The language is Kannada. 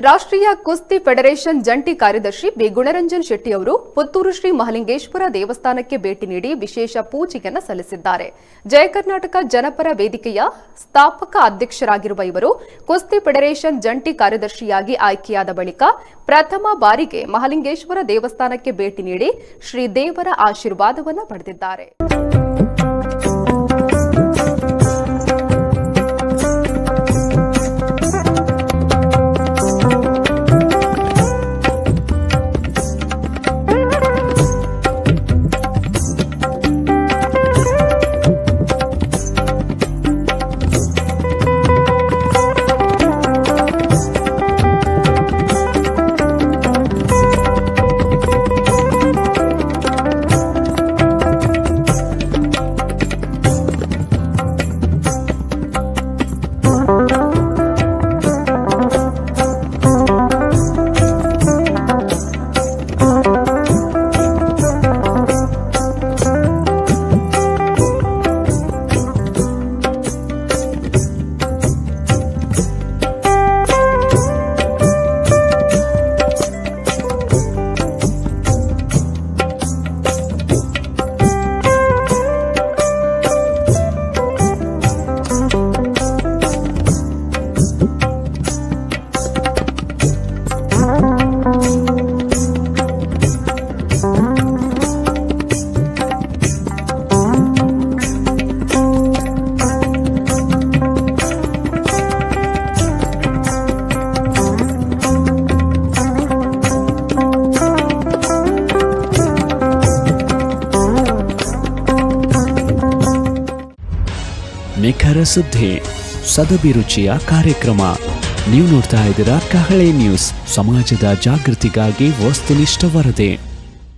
ರಾಷ್ಟ್ರೀಯ ಕುಸ್ತಿ ಫೆಡರೇಷನ್ ಜಂಟಿ ಕಾರ್ಯದರ್ಶಿ ಬಿ ಗುಣರಂಜನ್ ಶೆಟ್ಟಿ ಅವರು ಪುತ್ತೂರು ಶ್ರೀ ಮಹಾಲಿಂಗೇಶ್ವರ ದೇವಸ್ಥಾನಕ್ಕೆ ಭೇಟಿ ನೀಡಿ ವಿಶೇಷ ಪೂಜೆಯನ್ನು ಸಲ್ಲಿಸಿದ್ದಾರೆ. ಜಯ ಕರ್ನಾಟಕ ಜನಪರ ವೇದಿಕೆಯ ಸ್ಥಾಪಕ ಅಧ್ಯಕ್ಷರಾಗಿರುವ ಇವರು ಕುಸ್ತಿ ಫೆಡರೇಷನ್ ಜಂಟಿ ಕಾರ್ಯದರ್ಶಿಯಾಗಿ ಆಯ್ಕೆಯಾದ ಬಳಿಕ ಪ್ರಥಮ ಬಾರಿಗೆ ಮಹಾಲಿಂಗೇಶ್ವರ ದೇವಸ್ಥಾನಕ್ಕೆ ಭೇಟಿ ನೀಡಿ ಶ್ರೀ ದೇವರ ಆಶೀರ್ವಾದವನ್ನು ಪಡೆದಿದ್ದಾರೆ. ನಿಖರ ಸುದ್ದಿ, ಸದಭಿರುಚಿಯ ಕಾರ್ಯಕ್ರಮ. ನೀವು ನೋಡ್ತಾ ಇದ್ದೀರಾ ಕಹಳೆ ನ್ಯೂಸ್, ಸಮಾಜದ ಜಾಗೃತಿಗಾಗಿ ವಸ್ತುನಿಷ್ಠ ವರದಿ.